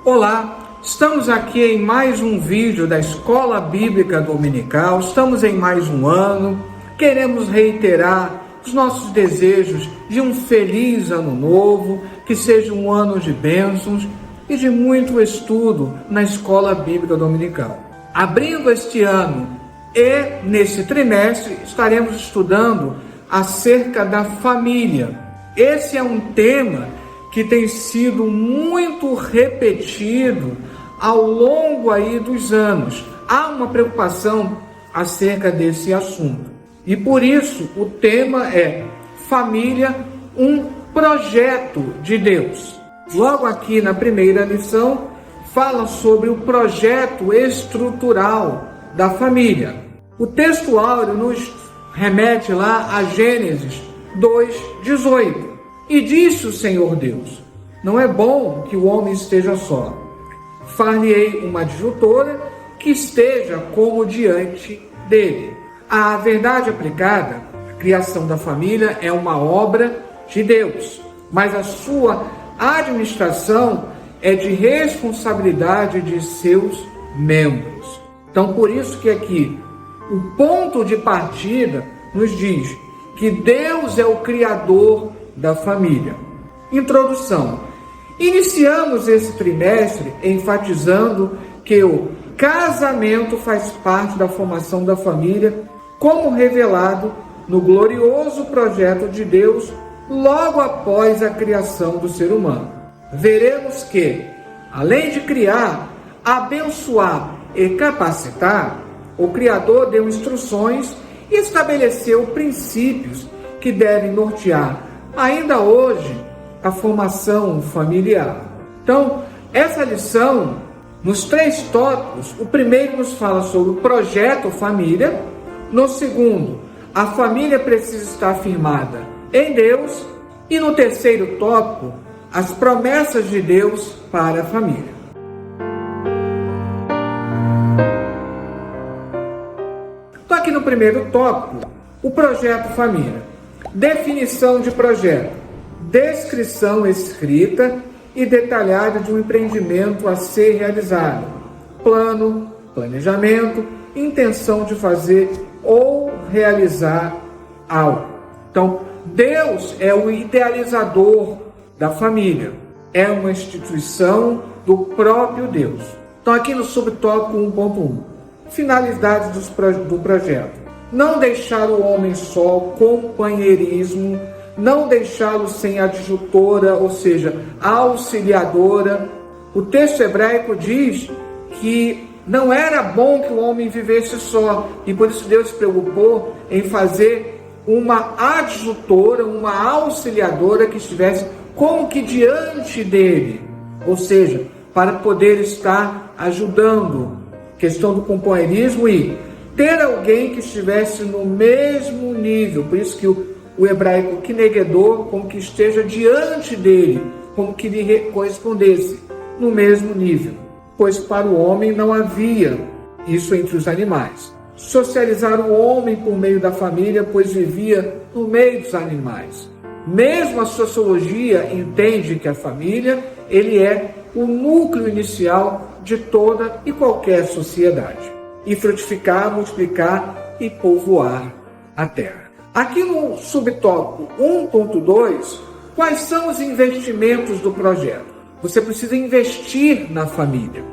Olá, estamos aqui em mais um vídeo da Escola Bíblica Dominical, estamos em mais um ano, queremos reiterar os nossos desejos de um feliz ano novo, que seja um ano de bênçãos e de muito estudo na Escola Bíblica Dominical. Abrindo este ano e nesse trimestre estaremos estudando acerca da família. Esse é um tema que tem sido muito repetido ao longo aí dos anos. Há uma preocupação acerca desse assunto. E por isso o tema é Família, um projeto de Deus. Logo aqui na primeira lição, fala sobre o projeto estrutural da família. O texto áureo nos remete lá a Gênesis 2:18. E disse o Senhor Deus: não é bom que o homem esteja só. Far-lhe-ei uma adjutora que esteja como diante dele. A verdade aplicada, a criação da família é uma obra de Deus, mas a sua administração é de responsabilidade de seus membros. Então, por isso que aqui o ponto de partida nos diz que Deus é o Criador da família. Introdução. Iniciamos esse trimestre enfatizando que o casamento faz parte da formação da família, como revelado no glorioso projeto de Deus logo após a criação do ser humano. Veremos que, além de criar, abençoar e capacitar, o Criador deu instruções e estabeleceu princípios que devem nortear ainda hoje a formação familiar. Então, essa lição, nos 3 tópicos, o primeiro nos fala sobre o projeto família, no segundo, a família precisa estar firmada em Deus, e no terceiro tópico, as promessas de Deus para a família. Então, aqui no primeiro tópico, o projeto família. Definição de projeto, descrição escrita e detalhada de um empreendimento a ser realizado, plano, planejamento, intenção de fazer ou realizar algo. Então, Deus é o idealizador da família, é uma instituição do próprio Deus. Então, aqui no subtópico 1.1, finalidades do projeto. Não deixar o homem só, companheirismo, não deixá-lo sem adjutora, ou seja, auxiliadora. O texto hebraico diz que não era bom que o homem vivesse só, e por isso Deus se preocupou em fazer uma adjutora, uma auxiliadora que estivesse como que diante dele, ou seja, para poder estar ajudando. Questão do companheirismo e ter alguém que estivesse no mesmo nível, por isso que o hebraico kinegedor, como que esteja diante dele, como que lhe correspondesse no mesmo nível, pois para o homem não havia isso entre os animais. Socializar o homem por meio da família, pois vivia no meio dos animais. Mesmo a sociologia entende que a família, ele é o núcleo inicial de toda e qualquer sociedade. E frutificar, multiplicar e povoar a terra. Aqui no subtópico 1.2, quais são os investimentos do projeto? Você precisa investir na família.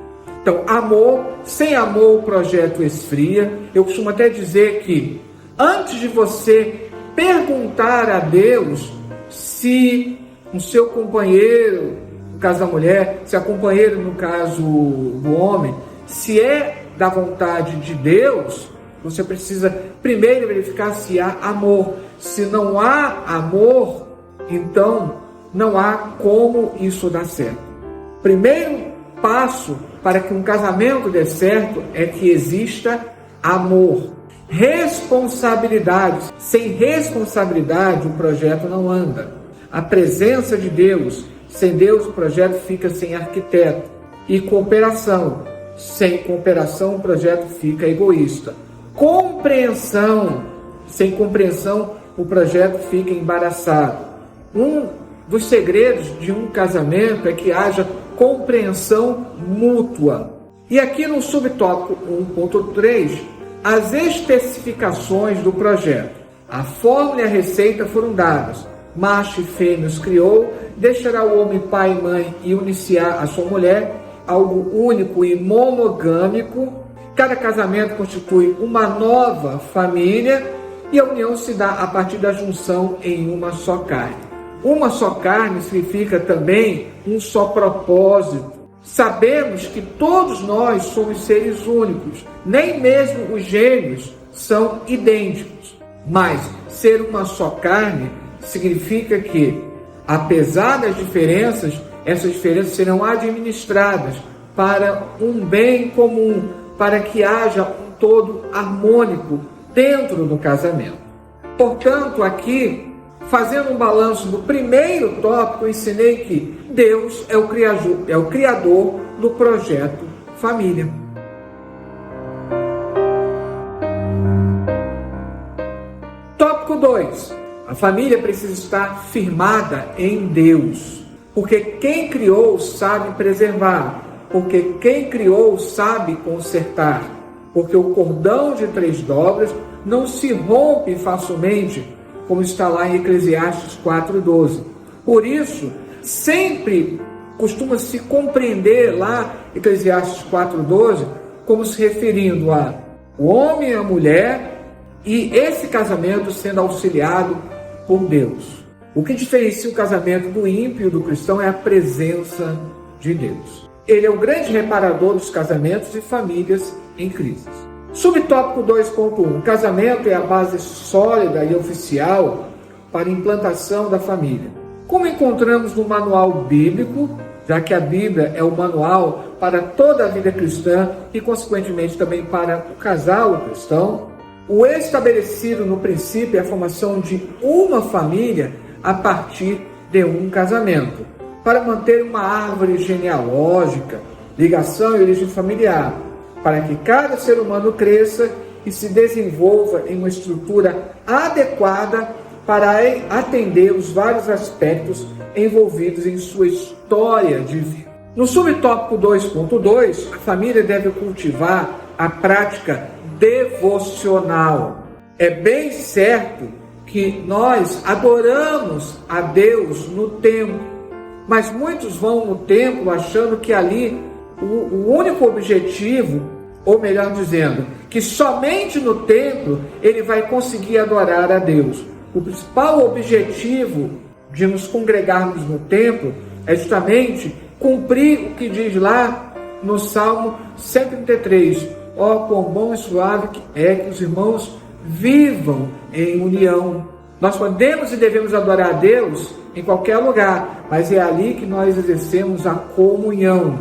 Então, amor, sem amor o projeto esfria. Eu costumo até dizer que antes de você perguntar a Deus se o seu companheiro, no caso da mulher, se a companheira, no caso do homem, se é da vontade de Deus, você precisa primeiro verificar se há amor. Se não há amor, então não há como isso dar certo. Primeiro passo para que um casamento dê certo é que exista amor. Responsabilidade. Sem responsabilidade, o projeto não anda. A presença de Deus. Sem Deus, o projeto fica sem arquiteto. E cooperação. Sem cooperação, o projeto fica egoísta. Compreensão. Sem compreensão, o projeto fica embaraçado. Um dos segredos de um casamento é que haja compreensão mútua. E aqui no subtópico 1.3, as especificações do projeto. A fórmula e a receita foram dadas. Macho e fêmea os criou, deixará o homem pai e mãe e uniciar a sua mulher, algo único e monogâmico. Cada casamento constitui uma nova família e a união se dá a partir da junção em uma só carne. Uma só carne significa também um só propósito. Sabemos que todos nós somos seres únicos, nem mesmo os gêmeos são idênticos. Mas ser uma só carne significa que, apesar das diferenças, essas diferenças serão administradas para um bem comum, para que haja um todo harmônico dentro do casamento. Portanto, aqui, fazendo um balanço do primeiro tópico, eu ensinei que Deus é o criador do projeto família. Tópico 2. A família precisa estar firmada em Deus, porque quem criou sabe preservar, porque quem criou sabe consertar, porque o cordão de 3 dobras não se rompe facilmente, como está lá em Eclesiastes 4:12. Por isso, sempre costuma se compreender lá, Eclesiastes 4:12, como se referindo a o homem e a mulher, e esse casamento sendo auxiliado por Deus. O que diferencia o casamento do ímpio e do cristão é a presença de Deus. Ele é o grande reparador dos casamentos e famílias em crise. Subtópico 2.1. Casamento é a base sólida e oficial para a implantação da família. Como encontramos no manual bíblico, já que a Bíblia é o manual para toda a vida cristã e, consequentemente, também para o casal cristão, o estabelecido no princípio é a formação de uma família a partir de um casamento, para manter uma árvore genealógica, ligação e origem familiar, para que cada ser humano cresça e se desenvolva em uma estrutura adequada para atender os vários aspectos envolvidos em sua história de vida. No subtópico 2.2, a família deve cultivar a prática devocional. É bem certo que nós adoramos a Deus no templo, mas muitos vão no templo achando que ali o único objetivo, ou melhor dizendo, que somente no templo ele vai conseguir adorar a Deus. O principal objetivo de nos congregarmos no templo é justamente cumprir o que diz lá no Salmo 133. Ó, quão bom e suave é que os irmãos vivam em união. Nós podemos e devemos adorar a Deus em qualquer lugar, mas é ali que nós exercemos a comunhão.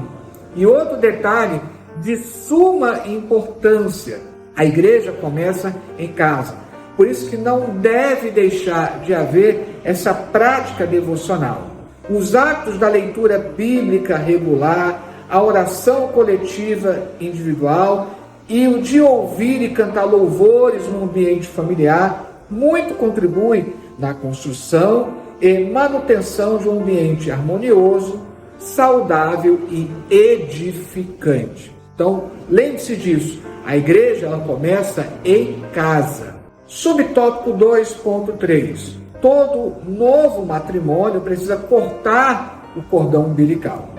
E outro detalhe de suma importância: a igreja começa em casa. Por isso que não deve deixar de haver essa prática devocional. Os atos da leitura bíblica regular, a oração coletiva individual e o de ouvir e cantar louvores no ambiente familiar muito contribui na construção e manutenção de um ambiente harmonioso, saudável e edificante. Então, lembre-se disso, a igreja ela começa em casa. Subtópico 2.3. Todo novo matrimônio precisa cortar o cordão umbilical.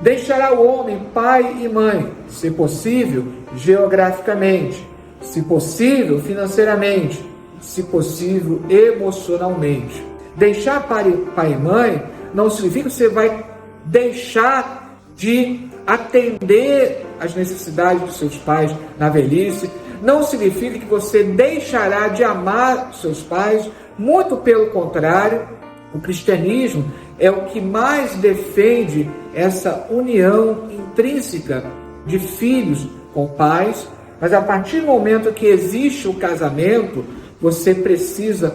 Deixará o homem pai e mãe, se possível, geograficamente, se possível, financeiramente, se possível, emocionalmente. Deixar pai e mãe não significa que você vai deixar de atender às necessidades dos seus pais na velhice, não significa que você deixará de amar seus pais, muito pelo contrário. O cristianismo é o que mais defende essa união intrínseca de filhos com pais, mas a partir do momento que existe o casamento, você precisa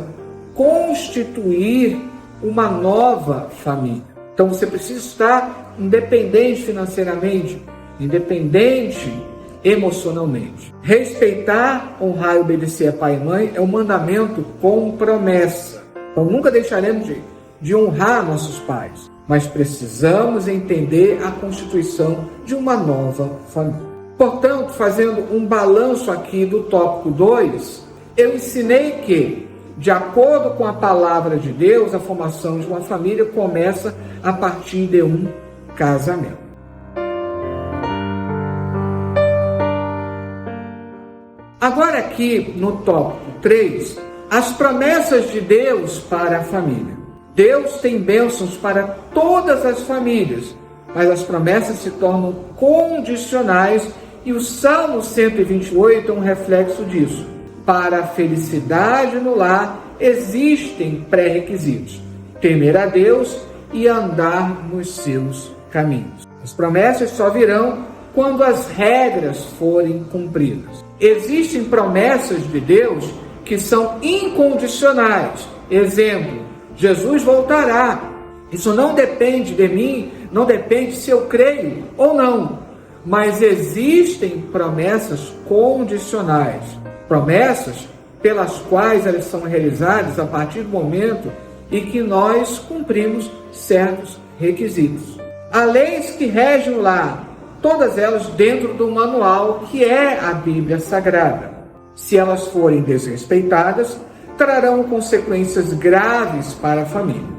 constituir uma nova família. Então você precisa estar independente financeiramente, independente emocionalmente. Respeitar, honrar e obedecer a pai e mãe é um mandamento com promessa. Então nunca deixaremos de honrar nossos pais. mas precisamos entender a constituição de uma nova família. Portanto, fazendo um balanço aqui do tópico 2, eu ensinei que, de acordo com a palavra de Deus, a formação de uma família começa a partir de um casamento. Agora aqui no tópico 3, as promessas de Deus para a família. Deus tem bênçãos para todas as famílias, mas as promessas se tornam condicionais e o Salmo 128 é um reflexo disso. Para a felicidade no lar existem pré-requisitos: temer a Deus e andar nos seus caminhos. As promessas só virão quando as regras forem cumpridas. Existem promessas de Deus que são incondicionais. Exemplo, Jesus voltará. Isso não depende de mim, não depende se eu creio ou não. Mas existem promessas condicionais. Promessas pelas quais elas são realizadas a partir do momento em que nós cumprimos certos requisitos. Há leis que regem o lar, todas elas dentro do manual que é a Bíblia Sagrada. Se elas forem desrespeitadas, trarão consequências graves para a família.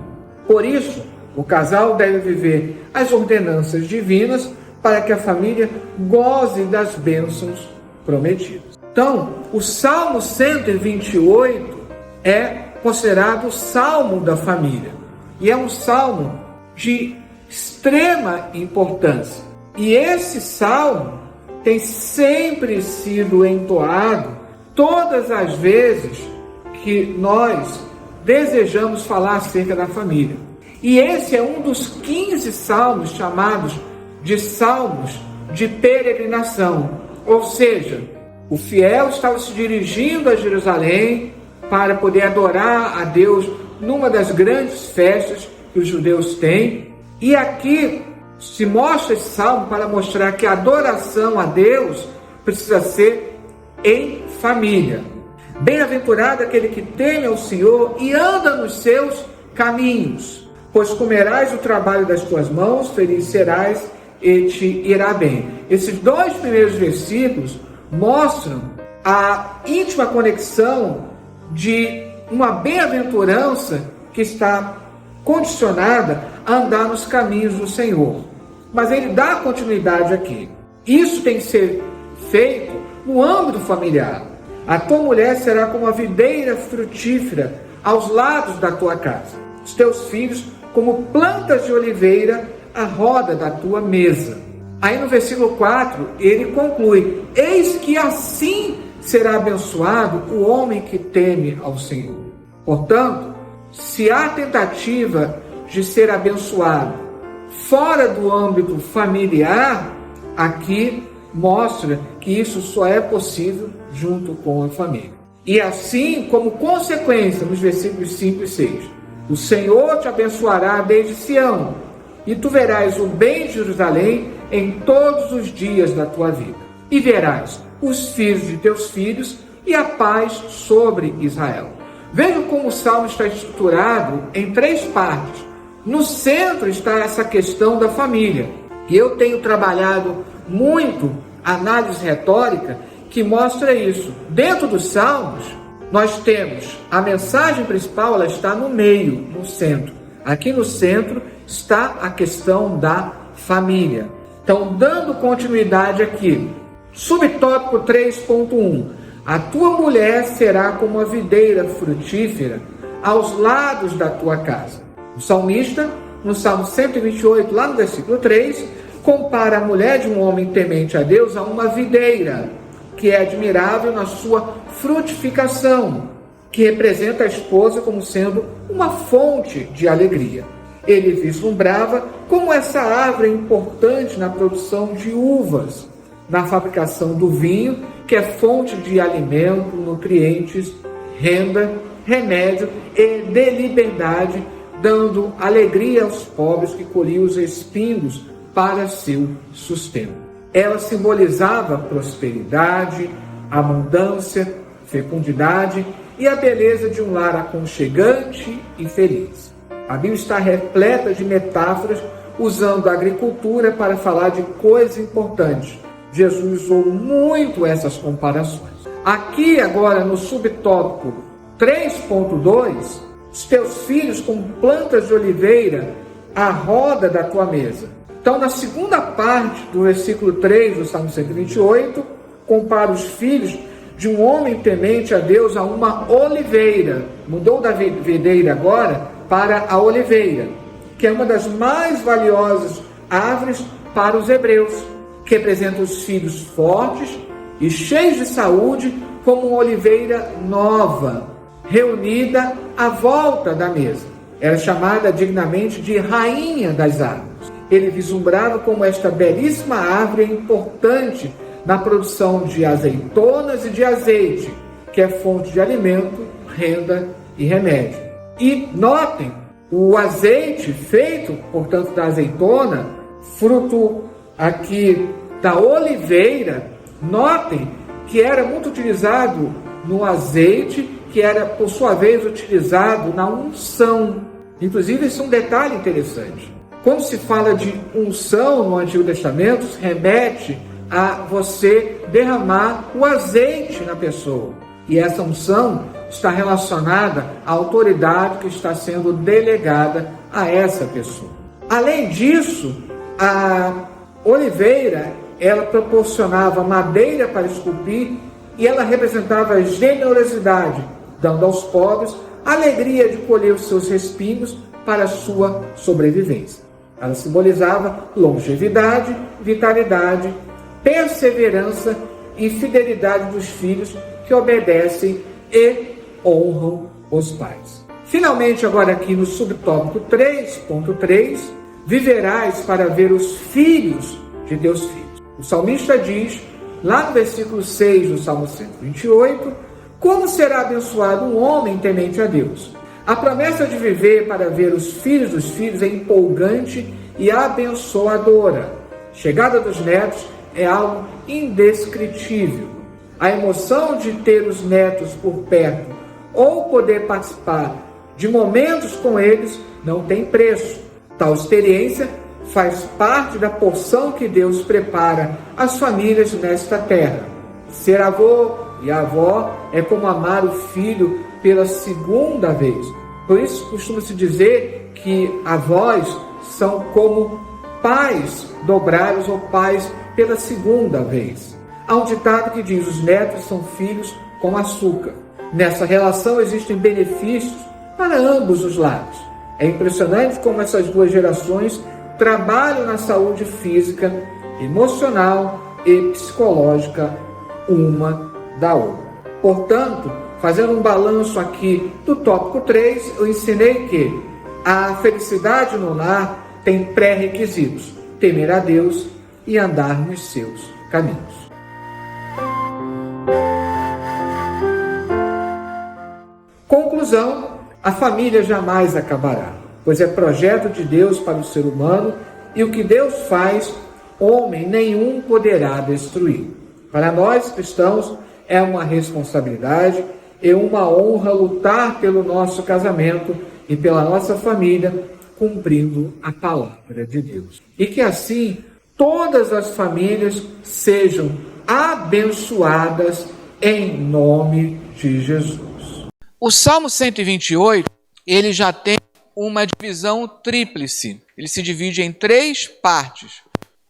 Por isso, o casal deve viver as ordenanças divinas para que a família goze das bênçãos prometidas. Então, o Salmo 128 é considerado o Salmo da família. E é um salmo de extrema importância. E esse salmo tem sempre sido entoado todas as vezes que nós desejamos falar acerca da família. E esse é um dos 15 salmos chamados de salmos de peregrinação. Ou seja, o fiel estava se dirigindo a Jerusalém para poder adorar a Deus numa das grandes festas que os judeus têm. E aqui se mostra esse salmo para mostrar que a adoração a Deus precisa ser em família. Bem-aventurado aquele que teme ao Senhor e anda nos seus caminhos, pois comerás o trabalho das tuas mãos, feliz serás e te irá bem. Esses dois primeiros versículos mostram a íntima conexão de uma bem-aventurança que está condicionada a andar nos caminhos do Senhor. Mas ele dá continuidade aqui. Isso tem que ser feito no âmbito familiar. A tua mulher será como a videira frutífera aos lados da tua casa. Os teus filhos como plantas de oliveira à roda da tua mesa. Aí no versículo 4, ele conclui: eis que assim será abençoado o homem que teme ao Senhor. Portanto, se há tentativa de ser abençoado fora do âmbito familiar, aqui mostra que isso só é possível junto com a família. E assim, como consequência, nos versículos 5 e 6, o Senhor te abençoará desde Sião, e tu verás o bem de Jerusalém em todos os dias da tua vida. E verás os filhos de teus filhos e a paz sobre Israel. Vejam como o Salmo está estruturado em 3 partes. No centro está essa questão da família. E eu tenho trabalhado muito a análise retórica que mostra isso. Dentro dos Salmos, nós temos a mensagem principal, ela está no meio, no centro. Aqui no centro está a questão da família. Então, dando continuidade aqui, subtópico 3.1, a tua mulher será como a videira frutífera aos lados da tua casa. O salmista, no Salmo 128, lá no versículo 3, compara a mulher de um homem temente a Deus a uma videira, que é admirável na sua frutificação, que representa a esposa como sendo uma fonte de alegria. Ele vislumbrava como essa árvore é importante na produção de uvas, na fabricação do vinho, que é fonte de alimento, nutrientes, renda, remédio e de liberdade, dando alegria aos pobres que colhiam os espinhos para seu sustento. Ela simbolizava prosperidade, abundância, fecundidade e a beleza de um lar aconchegante e feliz. A Bíblia está repleta de metáforas usando a agricultura para falar de coisas importantes. Jesus usou muito essas comparações. Aqui agora no subtópico 3.2, os teus filhos como plantas de oliveira à roda da tua mesa. Então, na segunda parte do versículo 3 do Salmo 128, compara os filhos de um homem temente a Deus a uma oliveira. Mudou da videira agora para a oliveira, que é uma das mais valiosas árvores para os hebreus, que representa os filhos fortes e cheios de saúde, como uma oliveira nova, reunida à volta da mesa. Era chamada dignamente de rainha das árvores. Ele vislumbrava como esta belíssima árvore é importante na produção de azeitonas e de azeite, que é fonte de alimento, renda e remédio. E notem, o azeite feito, portanto, da azeitona, fruto aqui da oliveira, notem que era muito utilizado no azeite, que era, por sua vez, utilizado na unção. Inclusive, isso é um detalhe interessante. Quando se fala de unção no Antigo Testamento, remete a você derramar o azeite na pessoa. E essa unção está relacionada à autoridade que está sendo delegada a essa pessoa. Além disso, a oliveira, ela proporcionava madeira para esculpir e ela representava a generosidade, dando aos pobres a alegria de colher os seus respingos para a sua sobrevivência. Ela simbolizava longevidade, vitalidade, perseverança e fidelidade dos filhos que obedecem e honram os pais. Finalmente, agora aqui no subtópico 3.3, viverás para ver os filhos de teus filhos. O salmista diz, lá no versículo 6 do Salmo 128, como será abençoado um homem temente a Deus. A promessa de viver para ver os filhos dos filhos é empolgante e abençoadora. Chegada dos netos é algo indescritível. A emoção de ter os netos por perto ou poder participar de momentos com eles não tem preço. Tal experiência faz parte da porção que Deus prepara às famílias nesta terra. Ser avô e avó é como amar o filho pela segunda vez. Por isso costuma-se dizer que avós são como pais dobrados ou pais pela segunda vez. Há um ditado que diz: os netos são filhos com açúcar. Nessa relação existem benefícios para ambos os lados. É impressionante como essas duas gerações trabalham na saúde física, emocional e psicológica uma da outra. Portanto, fazendo um balanço aqui do tópico 3, eu ensinei que a felicidade no lar tem pré-requisitos: temer a Deus e andar nos seus caminhos. Conclusão: a família jamais acabará, pois é projeto de Deus para o ser humano e o que Deus faz, homem nenhum poderá destruir. Para nós cristãos é uma responsabilidade e uma honra lutar pelo nosso casamento e pela nossa família, cumprindo a palavra de Deus. E que assim todas as famílias sejam abençoadas em nome de Jesus. O Salmo 128, ele já tem uma divisão tríplice. Ele se divide em 3 partes.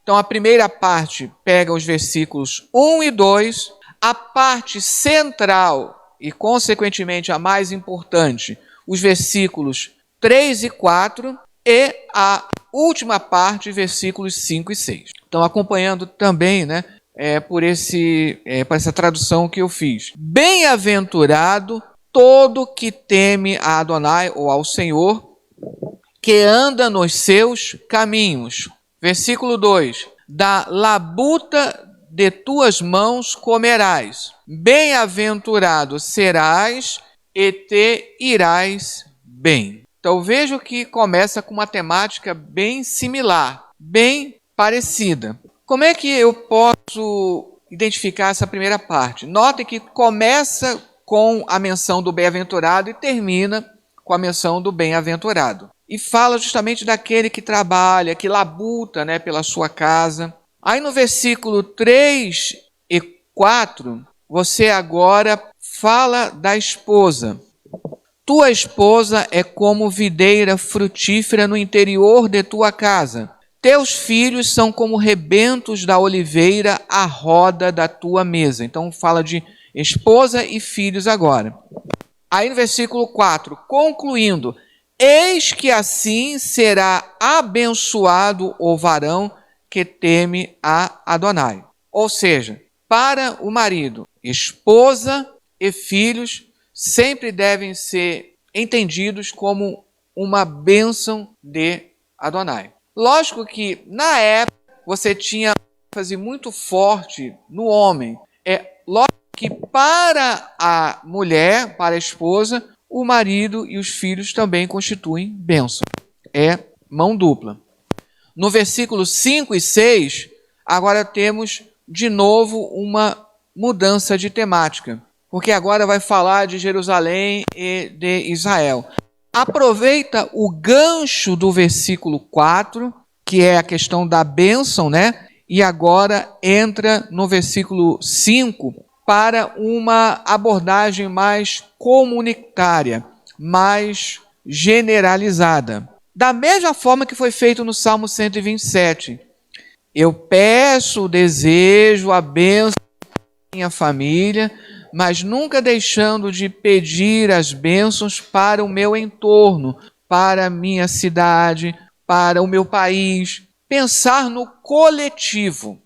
Então, a primeira parte pega os versículos 1 e 2, a parte central e, consequentemente, a mais importante, os versículos 3 e 4, e a última parte, versículos 5 e 6. Então, acompanhando também, por essa tradução que eu fiz. Bem-aventurado todo que teme a Adonai, ou ao Senhor, que anda nos seus caminhos. Versículo 2. Da labuta de tuas mãos comerás. Bem-aventurado serás e te irás bem. Então vejo que começa com uma temática bem similar, bem parecida. Como é que eu posso identificar essa primeira parte? Notem que começa com a menção do bem-aventurado e termina com a menção do bem-aventurado. e fala justamente daquele que trabalha, que labuta, né, pela sua casa. Aí no versículo 3 e 4, você agora fala da esposa. Tua esposa é como videira frutífera no interior de tua casa. Teus filhos são como rebentos da oliveira à roda da tua mesa. Então fala de esposa e filhos agora. Aí no versículo 4, concluindo, eis que assim será abençoado o varão que teme a Adonai. Ou seja, para o marido, esposa e filhos sempre devem ser entendidos como uma bênção de Adonai. Lógico que na época você tinha uma ênfase muito forte no homem. É lógico que para a mulher, para a esposa, o marido e os filhos também constituem bênção. É mão dupla. No versículo 5 e 6, agora temos de novo uma mudança de temática, porque agora vai falar de Jerusalém e de Israel. Aproveita o gancho do versículo 4, que é a questão da bênção, né? E agora entra no versículo 5 para uma abordagem mais comunitária, mais generalizada. Da mesma forma que foi feito no Salmo 127. Eu peço, desejo a bênção da minha família, mas nunca deixando de pedir as bênçãos para o meu entorno, para a minha cidade, para o meu país. Pensar no coletivo.